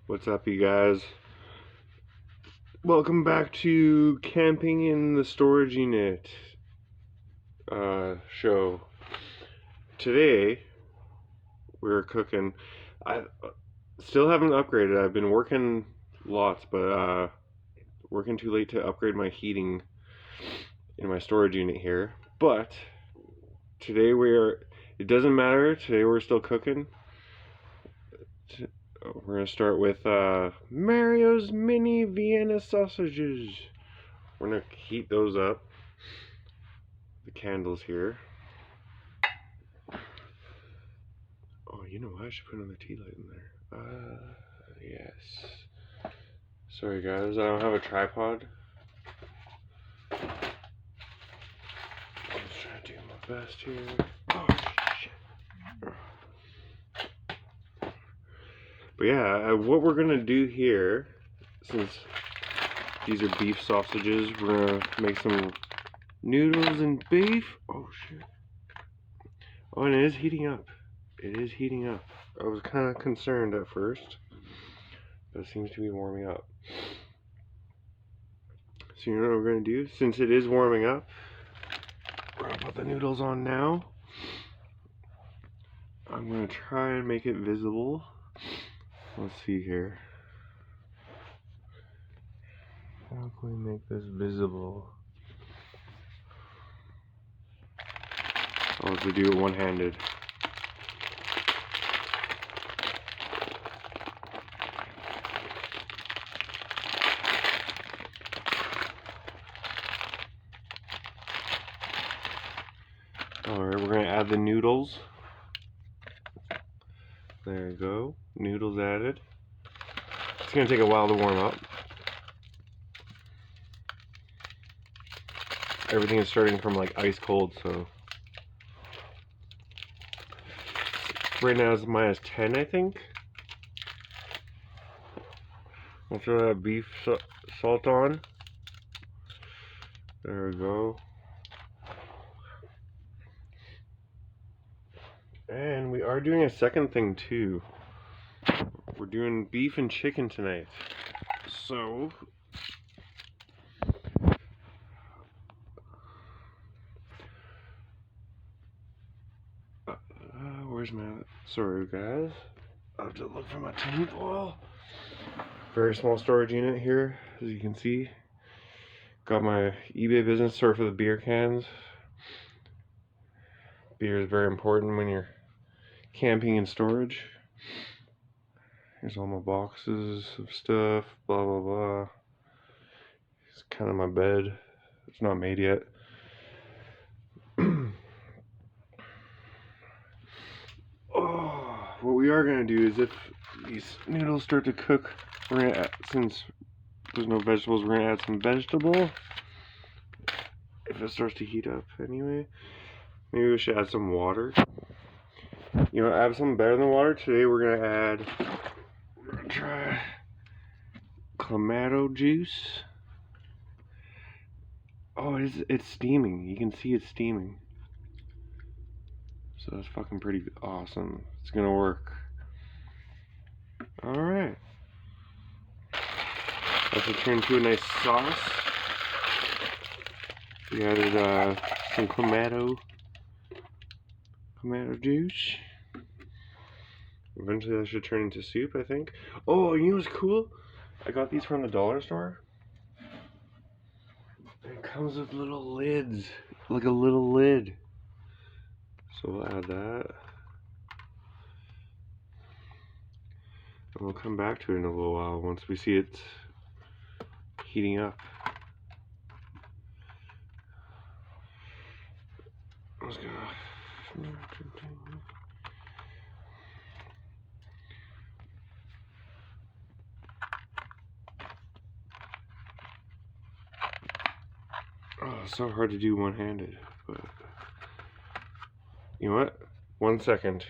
What's up, you guys? Welcome back to Camping in the Storage Unit show. Today, we're cooking. I still haven't upgraded. I've been working lots, but working too late to upgrade my heating in my storage unit here. But today it doesn't matter. Today we're still cooking. We're going to start with Mario's Mini Vienna Sausages. We're going to heat those up. The candles here. Oh, you know what? I should put another tea light in there. Yes. Sorry, guys. I don't have a tripod. I'm just trying to do my best here. Oh, shit. But yeah, what we're going to do here, since these are beef sausages, we're going to make some noodles and beef. Oh, shit. Oh, and it is heating up. It is heating up. I was kind of concerned at first, but it seems to be warming up. So you know what we're going to do? Since it is warming up, we're going to put the noodles on now. I'm going to try and make it visible. Let's see here. How can we make this visible? I'll have to do it one-handed. Alright, we're going to add the noodles. There you go. Noodles added. It's going to take a while to warm up. Everything is starting from like ice cold, so right now it's -10, I think. I'll throw that beef salt on. There we go. And we are doing a second thing too. We're doing beef and chicken tonight. So where's my... Sorry guys, I have to look for my tin foil. Very small storage unit here, as you can see. Got my eBay business store for the beer cans. Beer is very important when you're camping in storage. Here's all my boxes of stuff, blah blah blah. It's kind of my bed. It's not made yet. Oh, what we are gonna do is if these noodles start to cook, we're gonna add, since there's no vegetables, we're gonna add some vegetable. If it starts to heat up anyway, maybe we should add some water. You know, add something better than water. Today we're gonna try Clamato juice. Oh, it's steaming. You can see it's steaming. So that's fucking pretty awesome. It's gonna work. Alright. That should turn into a nice sauce. We added some Clamato juice. Eventually that should turn into soup, I think. Oh, you know what's cool? I got these from the dollar store. It comes with little lids, like a little lid. So we'll add that. And we'll come back to it in a little while once we see it heating up. Let's go. Oh, it's so hard to do one-handed, but you know what? 1 second.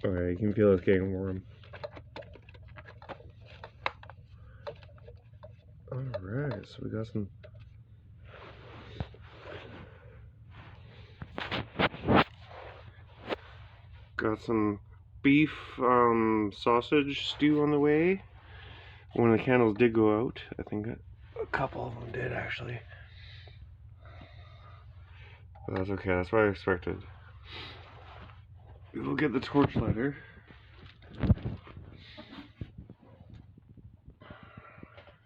Okay, you can feel it's getting warm. Alright, so we got some beef sausage stew on the way. One of the candles did go out. I think a couple of them did actually. But that's okay, that's what I expected. We'll get the torch lighter.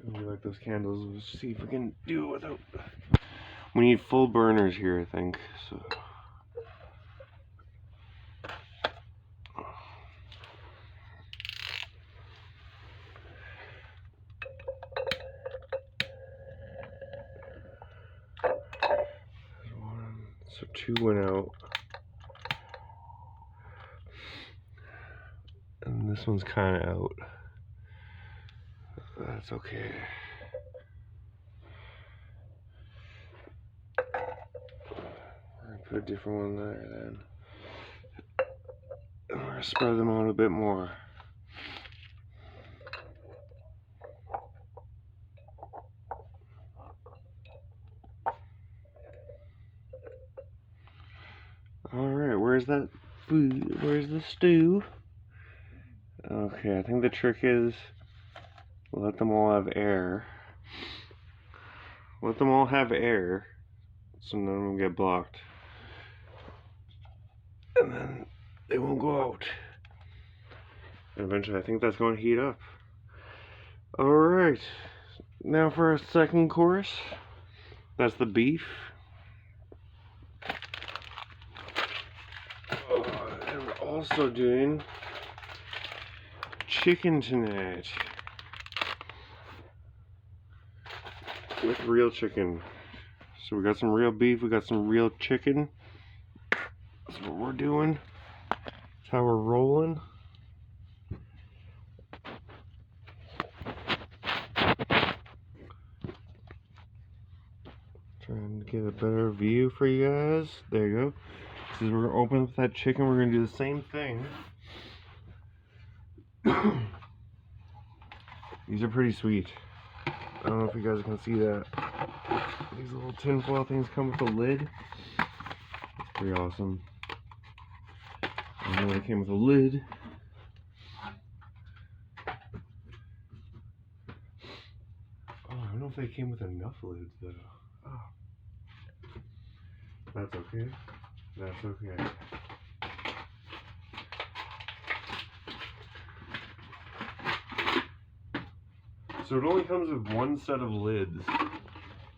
We like those candles. Let's see if we can do it without. We need full burners here, I think. So. So 2 went out. And this one's kind of out. That's okay. Put a different one there then. And we're gonna spread them out a bit more. Alright, where's that food? Where's the stew? Okay, I think the trick is let them all have air. Let them all have air so none of them get blocked. And then they won't go out. And eventually I think that's going to heat up. Alright, now for our second course. That's the beef. And we're also doing chicken tonight. With real chicken. So we got some real beef, we got some real chicken. That's what we're doing. That's how we're rolling. Trying to get a better view for you guys. There you go. So we're gonna open up that chicken. We're gonna do the same thing. These are pretty sweet. I don't know if you guys can see that. These little tinfoil things come with a lid. It's pretty awesome. I know they came with a lid. Oh, I don't know if they came with enough lids though. Oh. That's okay. That's okay. So it only comes with one set of lids,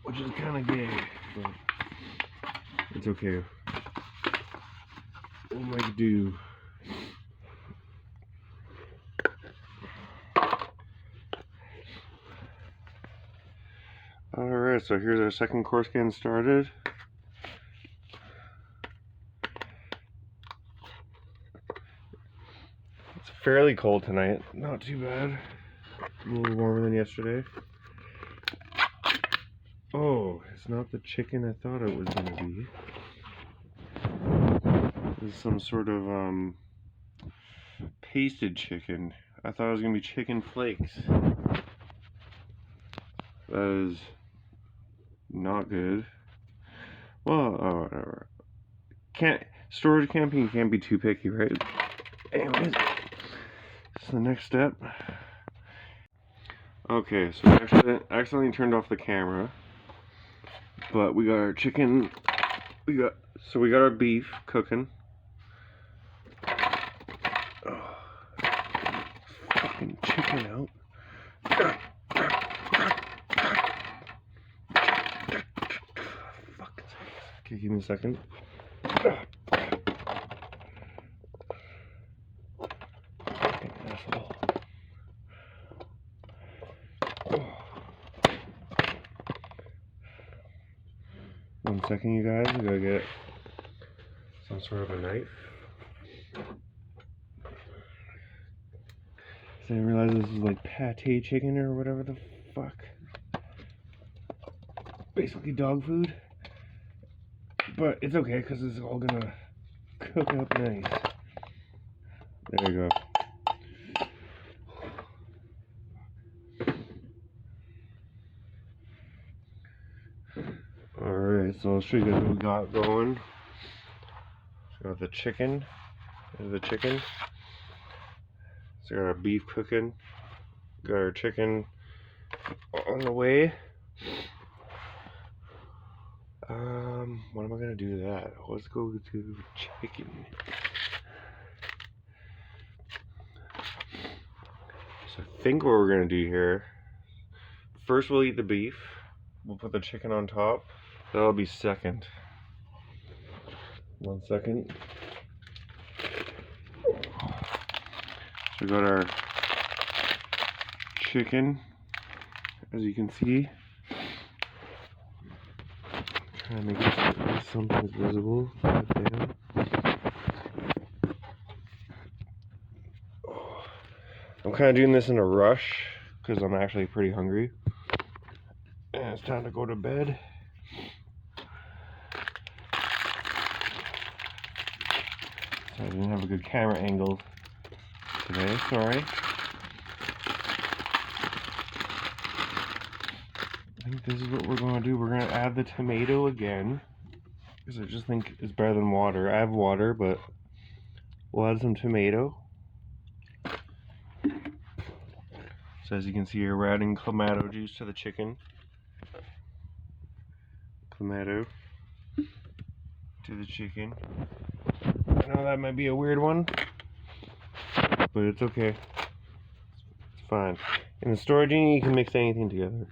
which is kind of gay, but it's okay. We'll make do. Alright, so here's our second course getting started. It's fairly cold tonight, not too bad. A little warmer than yesterday. Oh, it's not the chicken I thought it was gonna be. This is some sort of pasted chicken. I thought it was gonna be chicken flakes. That is not good. Well, oh, whatever. Storage camping, you can't be too picky, right? Anyways, so the next step. Okay, so we accidentally turned off the camera, but we got our chicken. We got our beef cooking. Oh, fucking chicken out. Fuck. Okay, give me a second. Fucking asshole. 1 second, you guys. We gotta get some sort of a knife. So I didn't realize this is like pate chicken or whatever the fuck. Basically dog food. But it's okay because it's all gonna cook up nice. There you go. Alright, so I'll show you guys what we got going. So got the chicken. There's the chicken. So got our beef cooking. Got our chicken on the way. What am I gonna do that? Let's go to chicken. So I think what we're gonna do here, first we'll eat the beef. We'll put the chicken on top. That'll be second. 1 second. So we got our chicken, as you can see. Trying to make it so something's visible. I'm kind of doing this in a rush because I'm actually pretty hungry. And it's time to go to bed. So I didn't have a good camera angle today, sorry. I think this is what we're going to do. We're going to add the tomato again, because I just think it's better than water. I have water, but we'll add some tomato. So as you can see here, we're adding clamato juice to the chicken. Clamato to the chicken. I know that might be a weird one, but it's okay. It's fine. In the storage unit, you can mix anything together.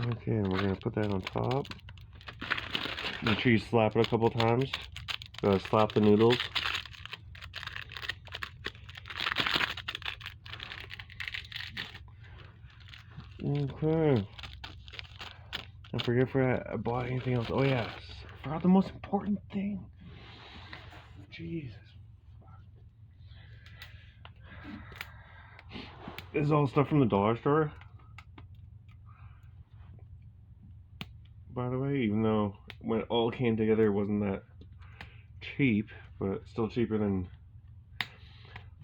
Okay, and we're gonna put that on top. Make sure you slap it a couple times. Slap the noodles. Okay. I forget if I bought anything else. Oh yes, I forgot the most important thing. Jesus. This is all stuff from the dollar store. By the way, even though when it all came together it wasn't that cheap, but still cheaper than, I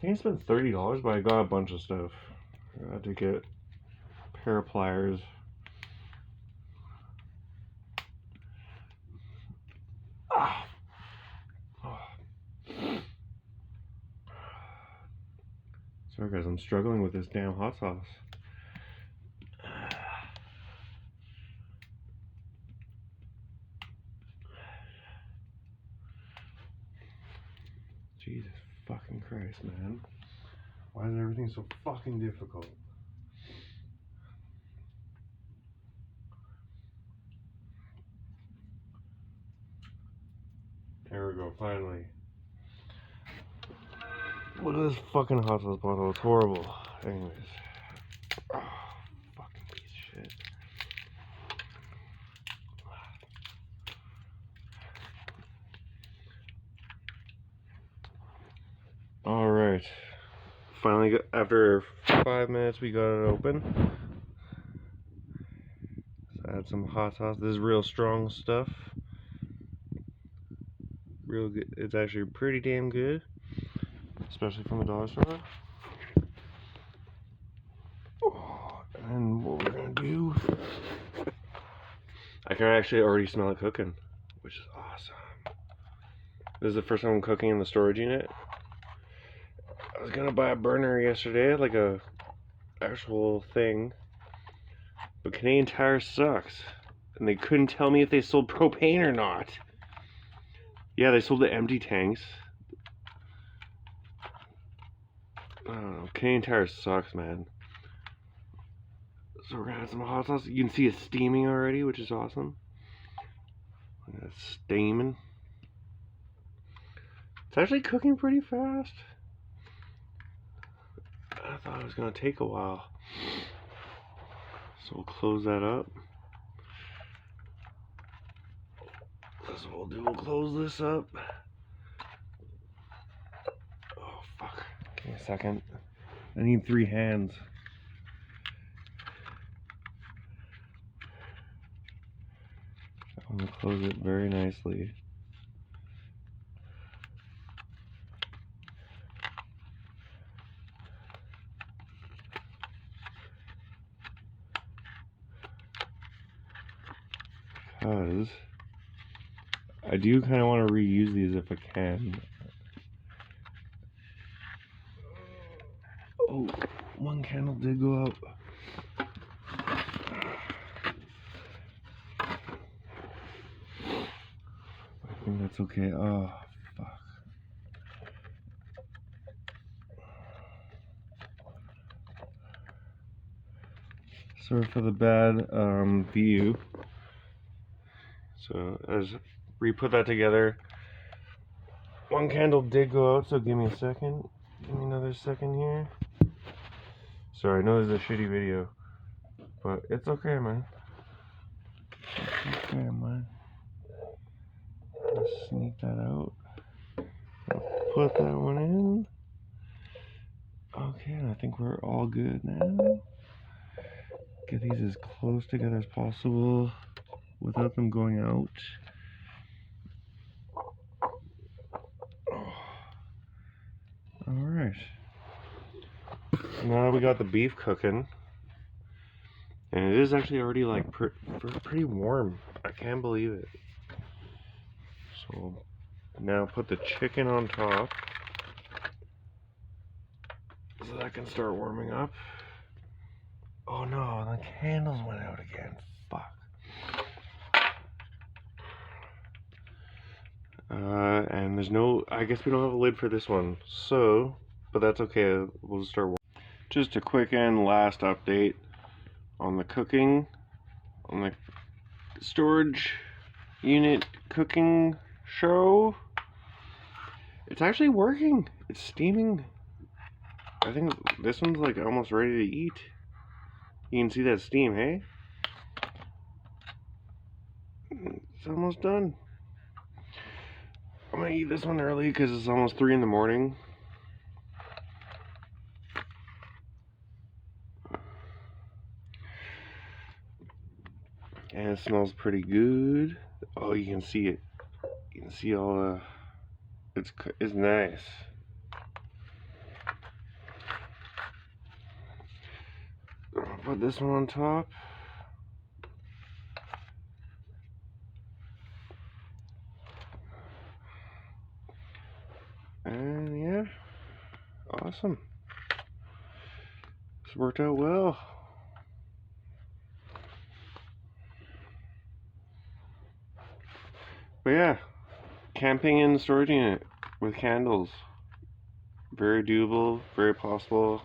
think I spent $30, but I got a bunch of stuff. I had to get a pair of pliers. Ah. Oh. Sorry guys, I'm struggling with this damn hot sauce. Jesus fucking Christ, man. Why is everything so fucking difficult? There we go, finally. Look at this fucking hot sauce bottle, it's horrible. Anyways. Oh, fucking piece of shit. Alright. Finally, after 5 minutes, we got it open. Let's add some hot sauce. This is real strong stuff. Real good. It's actually pretty damn good, especially from the dollar store. And what we're gonna do, I can actually already smell it cooking, which is awesome. This is the first time I'm cooking in the storage unit. I was gonna buy a burner yesterday, like a actual thing, but Canadian Tire sucks, and they couldn't tell me if they sold propane or not. Yeah, they sold the empty tanks. I don't know, Canadian Tire sucks, man. So we're gonna add some hot sauce. You can see it's steaming already, which is awesome. It's steaming. It's actually cooking pretty fast. I thought it was gonna take a while. So we'll close that up. That's what we'll do. We'll close this up. Oh fuck. Give me a second. I need 3 hands. I'm gonna close it very nicely. Because I do kind of want to reuse these if I can. Oh, one candle did go out. I think that's okay. Oh, fuck. Sorry for the bad view. So as we put that together, one candle did go out, so give me a second. Give me another second here. Sorry, I know this is a shitty video, but it's okay, man. It's okay, man. Let's sneak that out. I'll put that one in. Okay, I think we're all good now. Get these as close together as possible without them going out. Alright. Now we got the beef cooking. And it is actually already like pretty warm. I can't believe it. So now put the chicken on top so that can start warming up. Oh no, the candles went out again. Fuck. And there's no, I guess we don't have a lid for this one. So, but that's okay. We'll start warming. Just a quick and last update on the cooking, on the storage unit cooking show. It's actually working. It's steaming. I think this one's like almost ready to eat. You can see that steam, hey? It's almost done. I'm gonna eat this one early because it's almost 3 in the morning. And it smells pretty good. Oh, you can see it. You can see all the... It's nice. I'll put this one on top. And yeah, awesome. This worked out well. But yeah, camping in the storage unit with candles. Very doable, very possible.